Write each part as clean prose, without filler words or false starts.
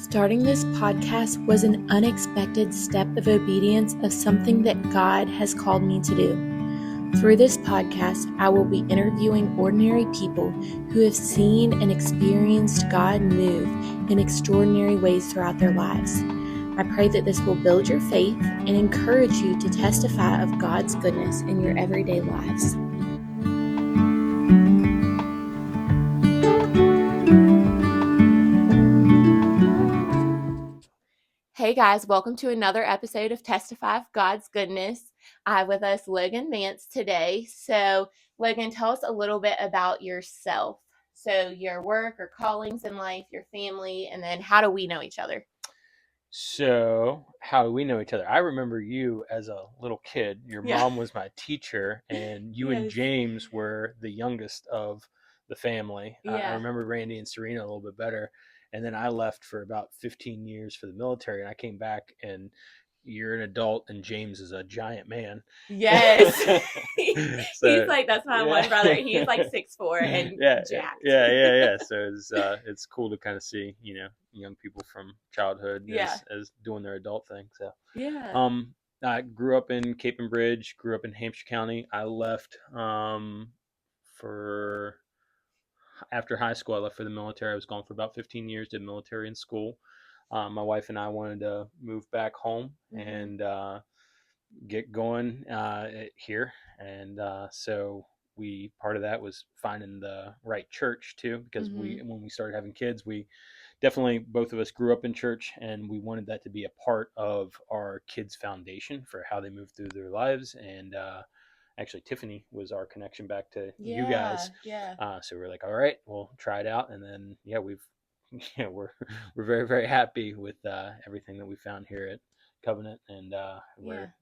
Starting this podcast was an unexpected step of obedience of something that God has called me to do. Through this podcast, I will be interviewing ordinary people who have seen and experienced God move in extraordinary ways throughout their lives. I pray that this will build your faith and encourage you to testify of God's goodness in your everyday lives. Hey guys, welcome to another episode of Testify of God's Goodness. I have with us Logan Vance today. So Logan, tell us a little bit about yourself. So your work or callings in life, your family, and then how do we know each other? So, how do we know each other? I remember you as a little kid. Your Yeah. mom was my teacher, and you and Yes. James were the youngest of the family. I Yeah. remember Randy and Serena a little bit better. And then I left for about 15 years for the military, and I came back, and you're an adult, and James is a giant man. Yes. So, He's like, that's my one brother. He's like 6'4" and jacked. yeah. So it's cool to kind of see, young people from childhood Yeah. as doing their adult thing. So Yeah. I grew up in Cape and Bridge, grew up in Hampshire County. I left for after high school. I left for the military. I was gone for about 15 years. Did military in school. My wife and I wanted to move back home and get going here, and so we part of that was finding the right church too, because when we started having kids, we definitely, both of us grew up in church, and we wanted that to be a part of our kids' foundation for how they move through their lives. And actually, Tiffany was our connection back to you guys. So we're like, all right, we'll try it out, and then we're very, very happy with everything that we found here at Covenant, and we're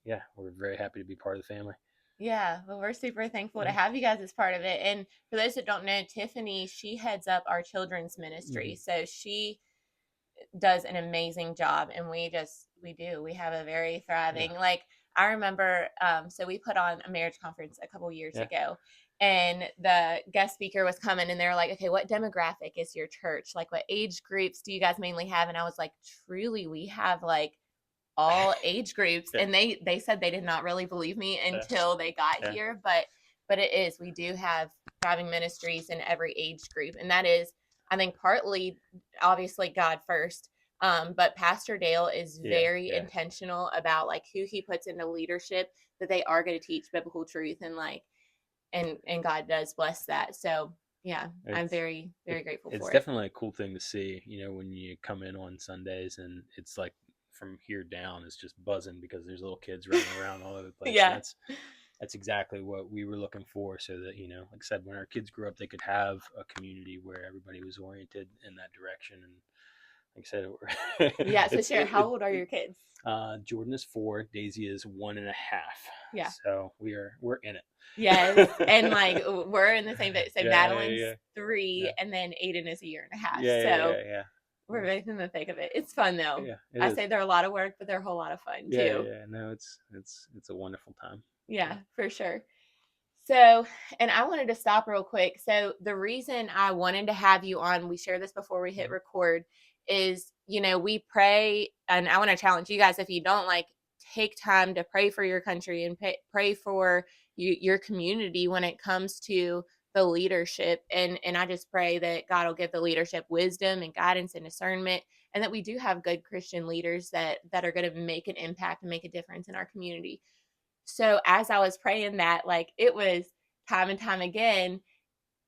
very happy to be part of the family. Yeah, well, we're super thankful to have you guys as part of it. And for those that don't know, Tiffany, she heads up our children's ministry. So she does an amazing job, and we have a very thriving, I remember, so we put on a marriage conference a couple years ago, and the guest speaker was coming, and they're like, okay, what demographic is your church? Like, what age groups do you guys mainly have? And I was like, truly, we have like all age groups. And they said they did not really believe me until they got here, but it is, we do have thriving ministries in every age group, and that is, I think, partly obviously God first, but Pastor Dale is very intentional about like who he puts into leadership, that they are going to teach biblical truth, and and God does bless that. So I'm very, very grateful for it. It's definitely a cool thing to see, when you come in on Sundays, and it's like from here down is just buzzing because there's little kids running around all over the place. Yeah. That's exactly what we were looking for, so that, like I said, when our kids grew up, they could have a community where everybody was oriented in that direction. And like I said, so share, how old are your kids? Jordan is 4, Daisy is 1.5. Yeah. So we're in it. Yes. And like we're in the same bit. So Madeline's 3 and then Aiden is 1.5 years. We're both in the thick of it. It's fun though. I say they're a lot of work, but they're a whole lot of fun too. No, it's a wonderful time. Yeah, for sure. So, and I wanted to stop real quick. So the reason I wanted to have you on, we shared this before we hit record, is, we pray, and I want to challenge you guys, if you don't take time to pray for your country and pray for your community when it comes to the leadership. And I just pray that God will give the leadership wisdom and guidance and discernment, and that we do have good Christian leaders that are going to make an impact and make a difference in our community. So as I was praying that, it was time and time again,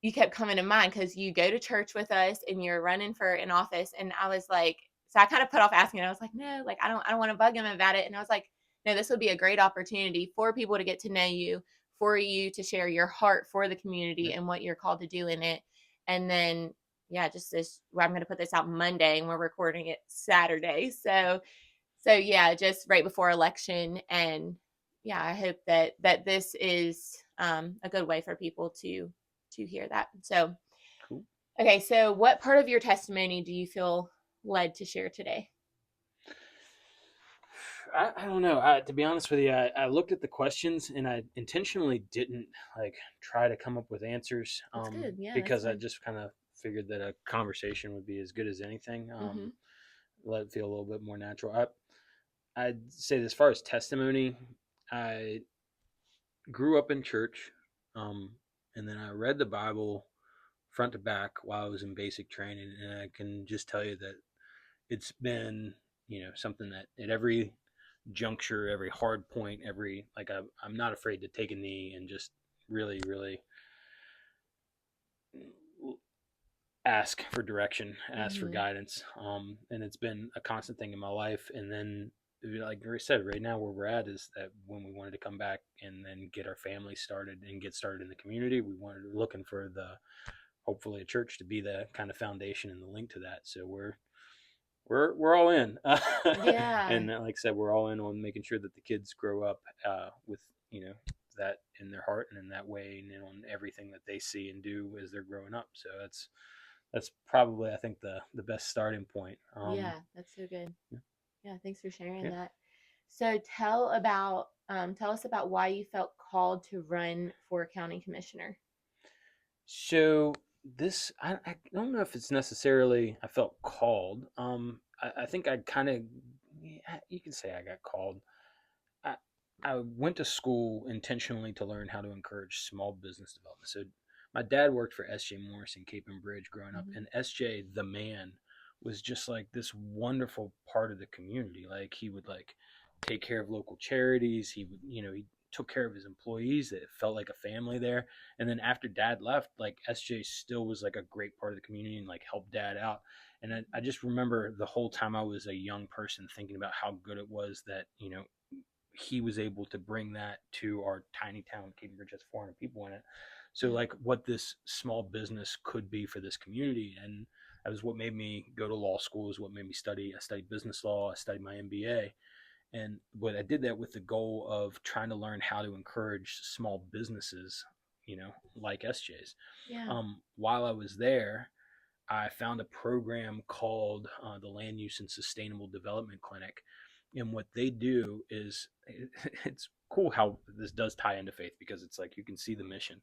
you kept coming to mind because you go to church with us and you're running for an office. And I was like, so I kind of put off asking. I was like, no, I don't want to bug him about it. And I was like, no, this would be a great opportunity for people to get to know you, for you to share your heart for the community and what you're called to do in it. And then, just this, I'm going to put this out Monday and we're recording it Saturday. So just right before election. And I hope that this is a good way for people to hear that. So, cool. Okay. So what part of your testimony do you feel led to share today? I don't know. To be honest with you, I looked at the questions and I intentionally didn't try to come up with answers. That's good. Yeah, because I just kind of figured that a conversation would be as good as anything. let it feel a little bit more natural. I'd say that as far as testimony, I grew up in church, um, and then I read the Bible front to back while I was in basic training, and I can just tell you that it's been, something that at every juncture, every hard point, every like I'm not afraid to take a knee and just really, really ask for direction, ask for Mm-hmm. guidance. And it's been a constant thing in my life. And then, like I said, right now where we're at is that when we wanted to come back and then get our family started and get started in the community, we wanted looking for the hopefully a church to be the kind of foundation and the link to that. So we're all in, Yeah. and like I said, we're all in on making sure that the kids grow up with that in their heart and in that way, and on everything that they see and do as they're growing up. So that's probably I think the best starting point. Yeah, that's so good. Yeah, thanks for sharing Yeah. that. So tell us about why you felt called to run for county commissioner. So this I don't know if it's necessarily I felt called. I think I kind of you can say I got called. I I went to school intentionally to learn how to encourage small business development. So my dad worked for S.J. Morris in Cape and Bridge growing up, Hmm. and S.J. the man was just like this wonderful part of the community. Like he would like take care of local charities. He would he took care of his employees. It felt like a family there. And then after dad left, like S.J. still was like a great part of the community and like helped dad out. And I just remember the whole time I was a young person thinking about how good it was that he was able to bring that to our tiny town. Cape Bridge has 400 people in it. So Yeah. like what this small business could be for this community, and that was what made me go to law school. Is what made me study. I studied business law. I studied my MBA, and but I did that with the goal of trying to learn how to encourage small businesses, like SJ's. Yeah. While I was there, I found a program called the Land Use and Sustainable Development Clinic. And what they do is it's cool how this does tie into faith because it's like you can see the mission.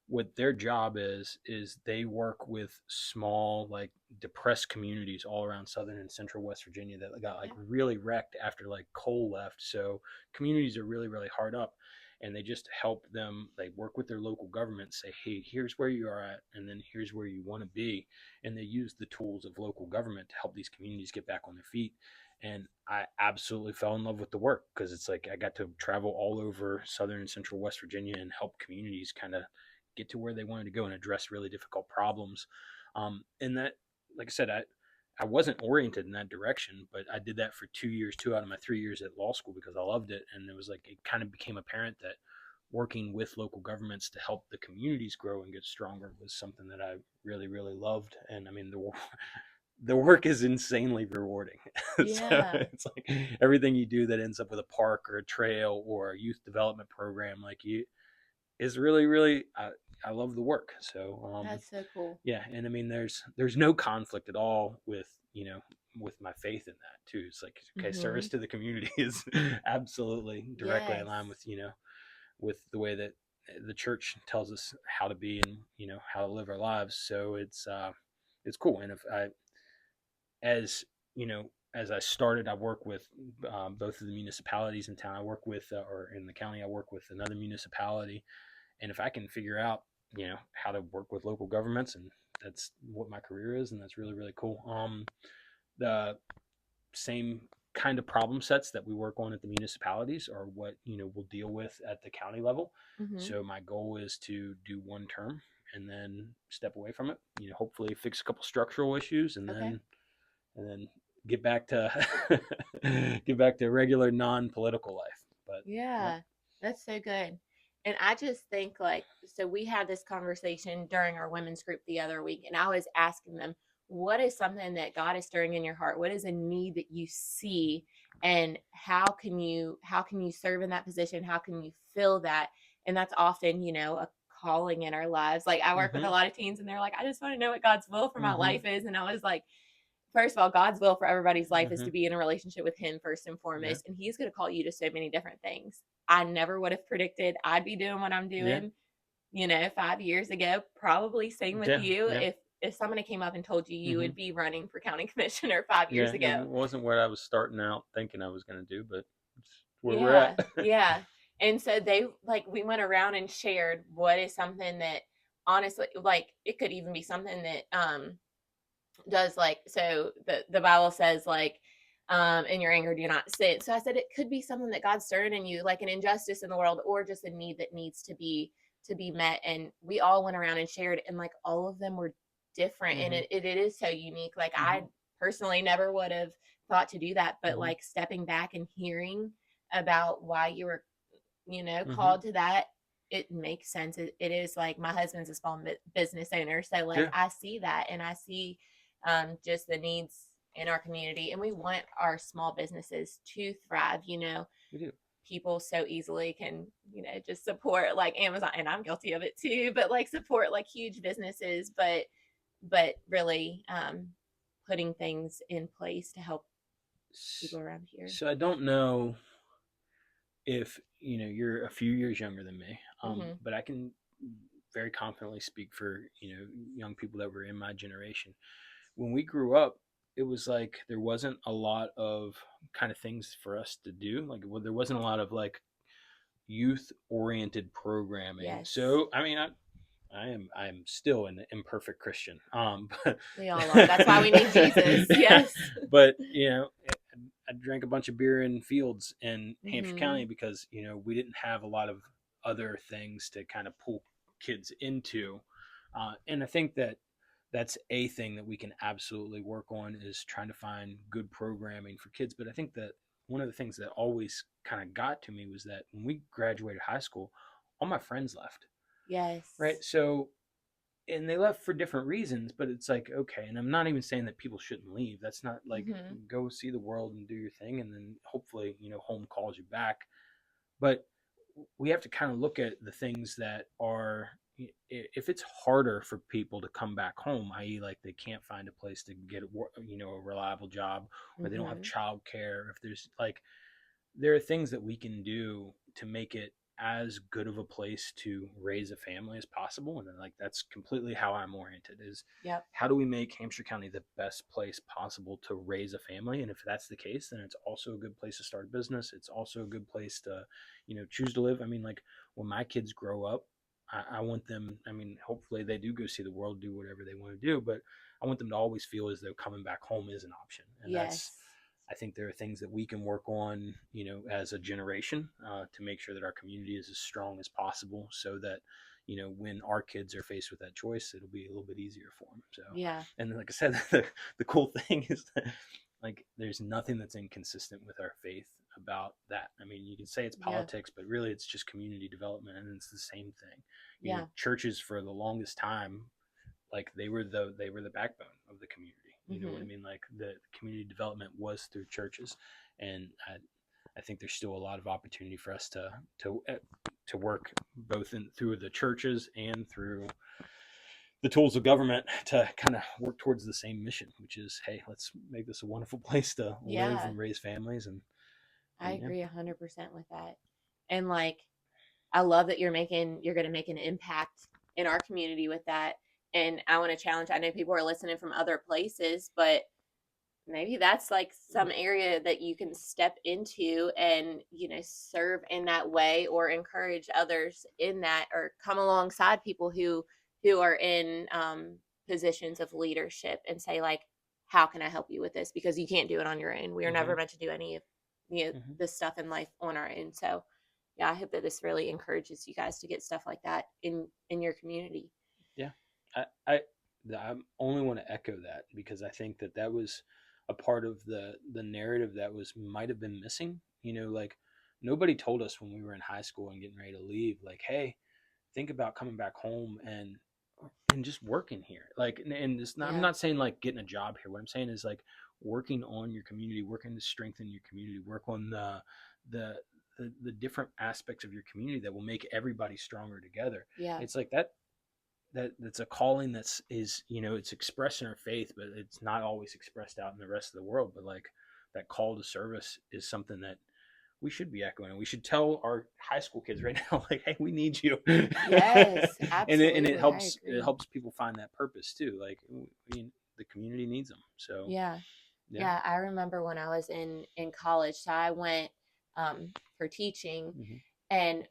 What their job is they work with small like depressed communities all around southern and central West Virginia that got like Yeah. really wrecked after like coal left. So communities are really really hard up, and they just help them. They work with their local government, say, hey, here's where you are at, and then here's where you want to be, and they use the tools of local government to help these communities get back on their feet. And I absolutely fell in love with the work because it's like I got to travel all over southern and central West Virginia and help communities kind of get to where they wanted to go and address really difficult problems. And that, like I said, I wasn't oriented in that direction, but I did that for 2 years, 2 out of my 3 years at law school because I loved it. And it was like, it kind of became apparent that working with local governments to help the communities grow and get stronger was something that I really, really loved. And I mean, the work is insanely rewarding. So Yeah. it's like everything you do that ends up with a park or a trail or a youth development program, like you, is really really I love the work. So That's so cool. yeah, and I mean there's no conflict at all with with my faith in that too. It's like okay, Hmm. service to the community is absolutely directly in Yes. line with with the way that the church tells us how to be and how to live our lives. So it's cool. And if I as as I started, I work with both of the municipalities in town. I work with, or in the county, I work with another municipality, and if I can figure out how to work with local governments, and that's what my career is, and that's really really cool. The same kind of problem sets that we work on at the municipalities are what we'll deal with at the county level. Hmm. So my goal is to do one term and then step away from it, hopefully fix a couple structural issues, Okay. and then get back to get back to regular non-political life. But yeah. Yeah, that's so good. And I just think like so we had this conversation during our women's group the other week and I was asking them what is something that God is stirring in your heart? What is a need that you see and how can you serve in that position? How can you fill that? And that's often, a calling in our lives. Like I work with a Mm-hmm. lot of teens and they're like, I just want to know what God's will for my Mm-hmm. life is. And I was like, first of all, God's will for everybody's life is Mm-hmm. to be in a relationship with Him first and Yeah. foremost. And He's going to call you to so many different things. I never would have predicted I'd be doing what I'm Yeah. doing, 5 years ago. Probably same with Yeah. you. Yeah. If if somebody came up and told you you Hmm. would be running for county commissioner 5 years Yeah, it ago. wasn't what I was starting out thinking I was going to do, but it's where we're Yeah, at. yeah. And so they like we went around and shared what is something that honestly like it could even be something that does like so the Bible says like in your anger do not sin. So I said it could be something that God stirred in you, like an injustice in the world or just a need that needs to be met. And we all went around and shared and like all of them were different and Hmm. it is so unique. Like I Hmm. personally never would have thought to do that, but Hmm. like stepping back and hearing about why you were, you know, Hmm. called to that, it makes sense. It is like my husband's a small business owner, so like Yeah, I see that and I see just the needs in our community, and we want our small businesses to thrive. You know, we do. people so easily can, you know, just support like Amazon, and I'm guilty of it too, but like support like huge businesses, but really putting things in place to help people around here. So I don't know if you're a few years younger than me, Hmm. but I can very confidently speak for young people that were in my generation. When we grew up, it was like there wasn't a lot of kind of things for us to do. Like, well, there wasn't a lot of like youth oriented programming. Yes, So I mean, I'm still an imperfect Christian. But we all are. That's why we need Jesus. Yes. but I drank a bunch of beer in fields in Hampshire County Hmm. because we didn't have a lot of other things to kind of pull kids into, and I think that that's a thing that we can absolutely work on is trying to find good programming for kids. But I think that one of the things that always kind of got to me was that when we graduated high school, all my friends left, right? Yes. So and they left for different reasons, but it's like, okay, and I'm not even saying that people shouldn't leave. That's not like Hmm. go see the world and do your thing and then hopefully home calls you back. But we have to kind of look at the things that are, if it's harder for people to come back home, i.e. like they can't find a place to get a reliable job, or they don't have Hmm. childcare, if there's like there are things that we can do to make it as good of a place to raise a family as possible. And then like that's completely how I'm oriented is Yep. how do we make Hampshire County the best place possible to raise a family? And if that's the case, then it's also a good place to start a business. It's also a good place to, choose to live. I mean, like when my kids grow up, I want them, I mean, hopefully they do go see the world, do whatever they want to do, but I want them to always feel as though coming back home is an option. And that's, Yes. I think there are things that we can work on, as a generation, to make sure that our community is as strong as possible, so that, when our kids are faced with that choice, it'll be a little bit easier for them. So, Yeah. and like I said, the cool thing is that, like, there's nothing that's inconsistent with our faith about that. I mean, you can say it's Yeah. politics, but really it's just community development, and it's the same thing. Yeah. Churches for the longest time, like they were the backbone of the community. You know what I Hmm. mean? Like the community development was through churches, and I think there's still a lot of opportunity for us to work both in through the churches and through the tools of government to kind of work towards the same mission, which is, hey, let's make this a wonderful place to live Yeah. and raise families, I and yeah, agree 100% with that. And like, I love that you're going to make an impact in our community with that. And I want to challenge, I know people are listening from other places, but maybe that's like some area that you can step into and, you know, serve in that way or encourage others in that or come alongside people who are in positions of leadership and say like, how can I help you with this? Because you can't do it on your own. We are mm-hmm, never meant to do any of, you know, mm-hmm, this stuff in life on our own. So yeah, I hope that this really encourages you guys to get stuff like that in your community. yeah. I I only want to echo that because I think that that was a part of the narrative that was might have been missing. Like nobody told us when we were in high school and getting ready to leave, like, hey, think about coming back home and just working here. Like, and it's not, I'm Yeah. not saying like getting a job here. What I'm saying is like working on your community, working to strengthen your community, work on the the different aspects of your community that will make everybody stronger together. Yeah. It's like that's a calling it's expressed in our faith, but it's not always expressed out in the rest of the world. But like that call to service is something that we should be echoing it. We should tell our high school kids right now, like, hey, we need you. Yes, And absolutely. I it agree. helps people find that purpose too. Like, the community needs them. So Yeah. yeah. Yeah, I remember when I was in college, so I went for teaching, Hmm. and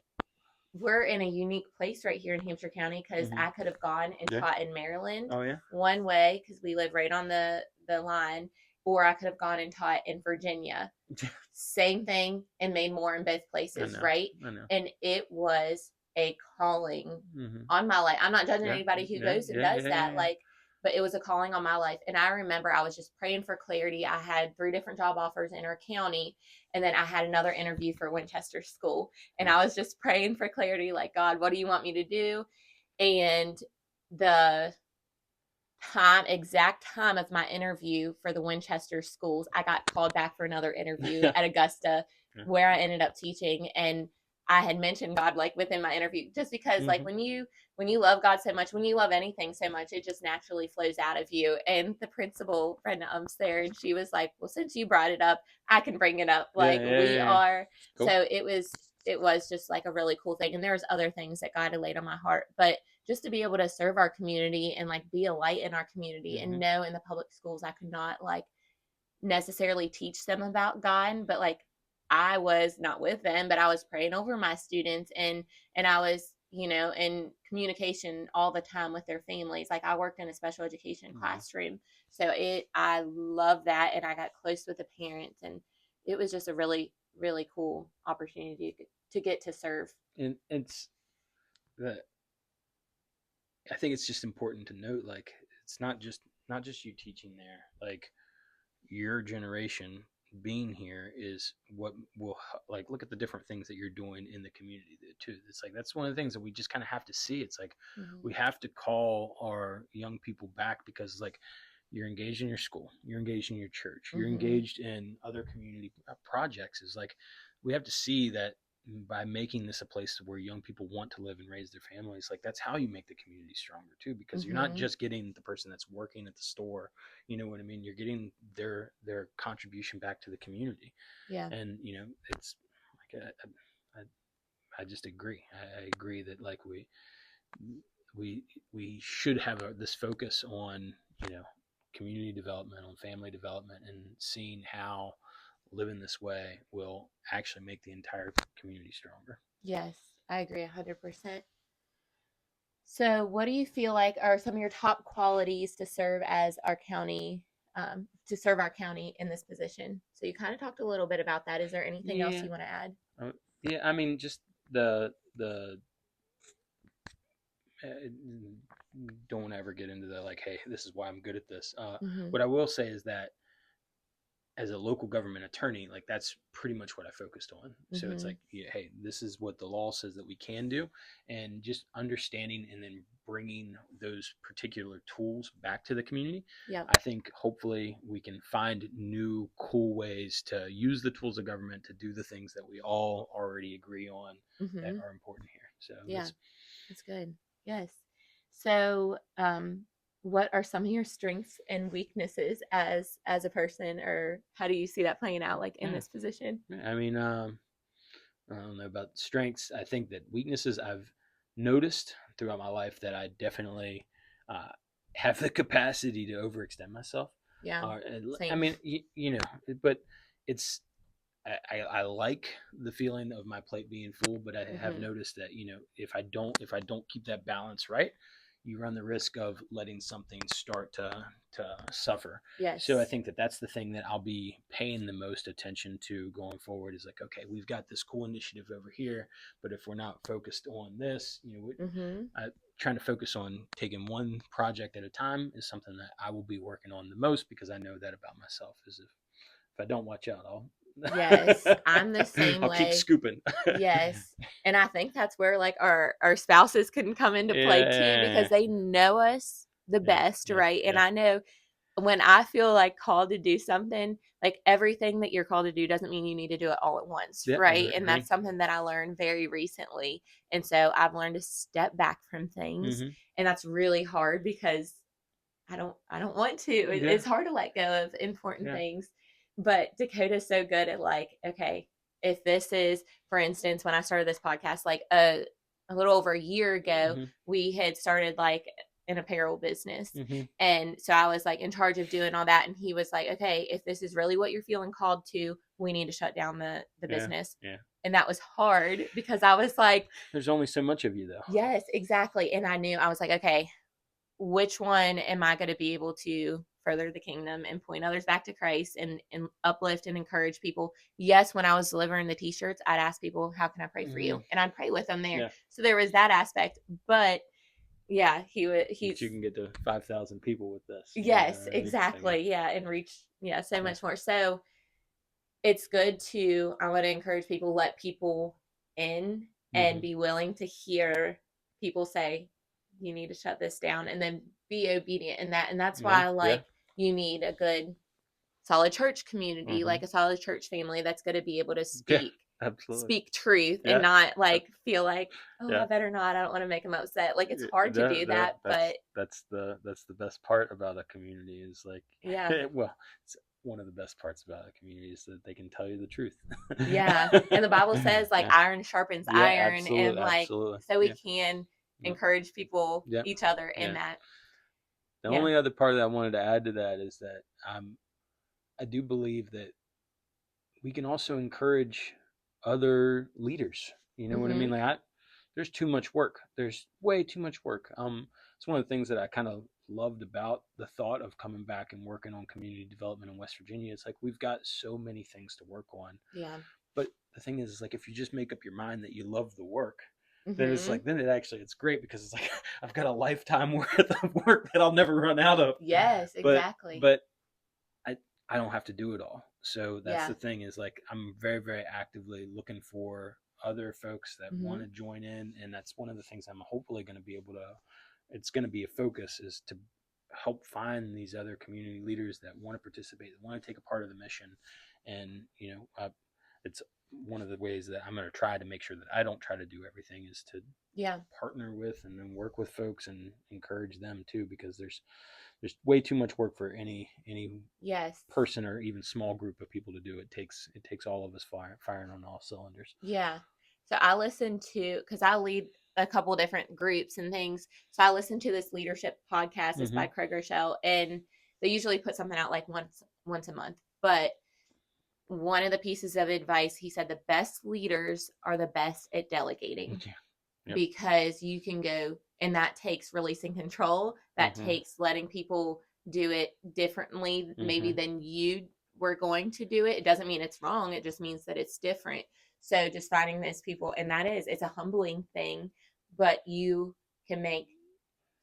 we're in a unique place right here in Hampshire County because Hmm. I could have gone and Yeah. taught in Maryland Oh yeah. one way because we live right on the line, or I could have gone and taught in Virginia. Same thing and made more in both I places, know. right? I know. And it was a calling Hmm. on my life. I'm not judging Yeah. anybody who Yeah. goes and Yeah. does Yeah. Yeah. that, Yeah. like, but it was a calling on my life. And I remember I was just praying for clarity. I had 3 different job offers in our county, and then I had another interview for Winchester School. And I Nice. was just praying for clarity, like, God, what do you want me to do? And the exact time of my interview for the Winchester schools, I got called back for another interview Yeah. at Augusta, Yeah. where I ended up teaching. And I had mentioned God like within my interview, just because like Hmm. when you love God so much, when you love anything so much, it just naturally flows out of you. And the principal friend um's there, and she was like, "Well, since you brought it up, I can bring it up. Yeah. Like Yeah. we Yeah. are." Cool. So it was just like a really cool thing. And there was other things that God had laid on my heart, but just to be able to serve our community and like be a light in our community, and Hmm. know in the public schools I could not like necessarily teach them about God, but like I was not with them, but I was praying over my students, and I was, in communication all the time with their families. Like I worked in a special education Hmm. classroom. So I love that, and I got close with the parents, and it was just a really really cool opportunity to get to serve. And it's the I think it's just important to note, like, it's not just you teaching there. Like, your generation being here is what will, like, look at the different things that you're doing in the community too. It's like that's one of the things that we just kind of have to see. It's like Mm-hmm. we have to call our young people back, because like you're engaged in your school, you're engaged in your church, you're Mm-hmm. engaged in other community projects. Is like we have to see that by making this a place where young people want to live and raise their families, like that's how you make the community stronger too, because you're not Mm-hmm. just getting the person that's working at the store, you know what I mean, you're getting their contribution back to the community. Yeah. And it's like I just agree. I agree that like we we should have this focus on community development, on family development, and seeing how living this way will actually make the entire community stronger. Yes, I agree 100%. So, what do you feel like are some of your top qualities to serve as our county, to serve our county in this position? So, you kind of talked a little bit about that. Is there anything else Yeah. you want to add? Yeah, I mean, just the don't ever get into the like, hey, this is why I'm good at this. Mm-hmm. What I will say is that as a local government attorney, like that's pretty much what I focused on. So it's Mm-hmm. like, yeah, hey, this is what the law says that we can do, and just understanding and then bringing those particular tools back to the community. Yep. I think hopefully we can find new cool ways to use the tools of government to do the things that we all already agree on that Mm-hmm. are important here. So Yeah, that's that's good. Yes. So, what are some of your strengths and weaknesses as a person, or how do you see that playing out, like in yeah. this position? I mean, I don't know about strengths. I think that weaknesses I've noticed throughout my life that I definitely uh, have the capacity to overextend myself. Yeah, I same. mean, but it's I like the feeling of my plate being full, but I have Mm-hmm. noticed that if I don't keep that balance right, you run the risk of letting something start to suffer. So I Yes. think that that's the thing that I'll be paying the most attention to going forward. Is like, okay, we've got this cool initiative over here, but if we're not focused on this, Mm-hmm. trying to focus on taking one project at a time is something that I will be working on the most, because I know that about myself. Is if I don't watch out, Yes, I'm the same I'll keep way. scooping. Yes. And I think that's where like our spouses can come into play too, because Yeah, they know us the yeah, best, yeah, right? And yeah, I know when I feel like called to do something, like everything that you're called to do doesn't mean you need to do it all at once, yeah. I right? And agree. that's something that I learned very recently. And so I've learned to step back from things, Hmm. and that's really hard because I don't want to. Yeah, It's hard to let go of important yeah, things. But Dakota's so good at like, okay, if this is, for instance, when I started this podcast, like a little over a year ago, Mm-hmm. we had started like an apparel business. Mm-hmm. And so I was like in charge of doing all that. And he was like, okay, if this is really what you're feeling called to, we need to shut down the Yeah. business. Yeah. And that was hard because I was like, There's only so much of you though. yes, exactly. And I knew, I was like, okay, which one am I going to be able to further the kingdom and point others back to Christ and uplift and encourage people? Yes, when I was delivering the t-shirts, I'd ask people, how can I pray for Mm-hmm. you? And I'd pray with them there. Yeah. So there was that aspect. But yeah, But you can get to 5,000 people with this. yes, Right? exactly. So, Yeah. And reach, yeah, so yeah. much more. So it's good to, I want to encourage people, let people in and Mm-hmm. be willing to hear people say, you need to shut this down, and then be obedient in that. And that's Yeah. why, Yeah. like, you need a good, solid church community, Mm-hmm. like a solid church family that's going to be able to Yeah. speak, Absolutely. speak truth and Yeah. not like feel like, oh, I Yeah. better not. I don't want to make them upset. Like, it's hard to do that, but That's the best part about a community is like, yeah. well, it's one of the best parts about a community is that they can tell you the truth. Yeah. And the Bible says like Yeah. iron sharpens Yeah. iron, and Absolutely. like, Absolutely. so we Yeah. can Yeah. encourage people, Yeah. each other in Yeah. that. The Yeah. only other part that I wanted to add to that is that I do believe that we can also encourage other leaders. You know what I mean? Mm-hmm. There's too much work. There's way too much work. It's one of the things that I kind of loved about the thought of coming back and working on community development in West Virginia. It's like we've got so many things to work on. Yeah. But the thing is like if you just make up your mind that you love the work, then it's Mm-hmm. like it's great because it's like I've got a lifetime worth of work that I'll never run out of. Yes, But exactly. but I I don't have to do it all. So that's Yeah. the thing is like I'm very very actively looking for other folks that want Mm-hmm. to join in, and that's one of the things I'm hopefully going to be able to. It's going to be a focus is to help find these other community leaders that want to participate, that want to take a part of the mission, and it's one of the ways that I'm going to try to make sure that I don't try to do everything is to Yeah. partner with and then work with folks and encourage them too because there's way too much work for any Yes. person or even small group of people to do. It takes all of us firing on all cylinders. Yeah. So I listen to, because I lead a couple different groups and things. So I listen to this leadership podcast. It's Mm-hmm. by Craig Rochelle, and they usually put something out like once a month. But one of the pieces of advice, he said the best leaders are the best at delegating. Yeah. Yep. Because you can go, and that takes releasing control. That Mm-hmm. takes letting people do it differently, maybe Mm-hmm. than you were going to do it. It doesn't mean it's wrong. It just means that it's different. So just finding those people, and it's a humbling thing, but you can make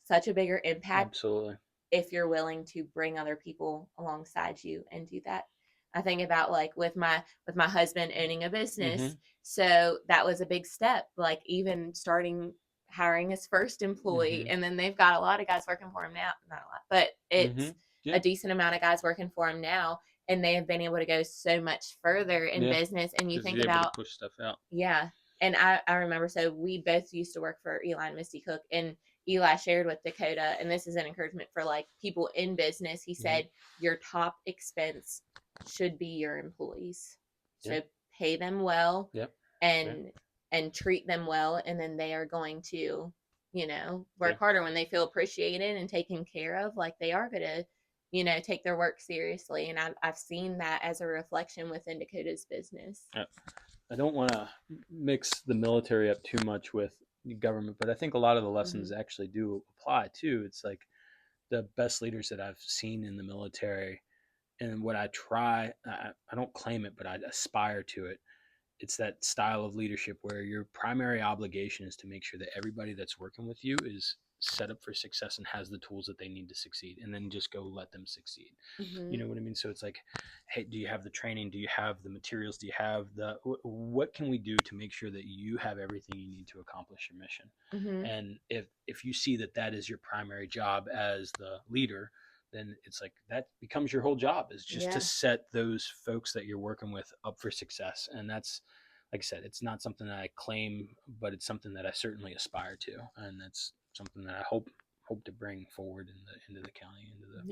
such a bigger impact Absolutely. if you're willing to bring other people alongside you and do that. I think about like with my husband owning a business. Mm-hmm. So that was a big step, like even starting hiring his first employee. Mm-hmm. And then they've got a lot of guys working for him now. Not a lot, but it's Mm-hmm. Yeah. a decent amount of guys working for him now. And they have been able to go so much further in business. And you think You're able about, to push stuff out. yeah. And I remember, so we both used to work for Eli and Misty Cook, and Eli shared with Dakota, and this is an encouragement for like people in business. He said, your top expense should be your employees. So pay them well, and treat them well, and then they are going to, work harder when they feel appreciated and taken care of. Like they are going to, take their work seriously. And I've seen that as a reflection within Dakota's business. I don't want to mix the military up too much with government, but I think a lot of the lessons actually do apply too. It's like the best leaders that I've seen in the military, and what I try, I don't claim it, but I aspire to it. It's that style of leadership where your primary obligation is to make sure that everybody that's working with you is set up for success and has the tools that they need to succeed, and then just go let them succeed. You know what I mean? So it's like, hey, do you have the training? Do you have the materials? Do you have what can we do to make sure that you have everything you need to accomplish your mission? And if you see that is your primary job as the leader, then it's like that becomes your whole job, is just to set those folks that you're working with up for success. And that's, like I said, it's not something that I claim, but it's something that I certainly aspire to, and that's something that I hope to bring forward into the county, into the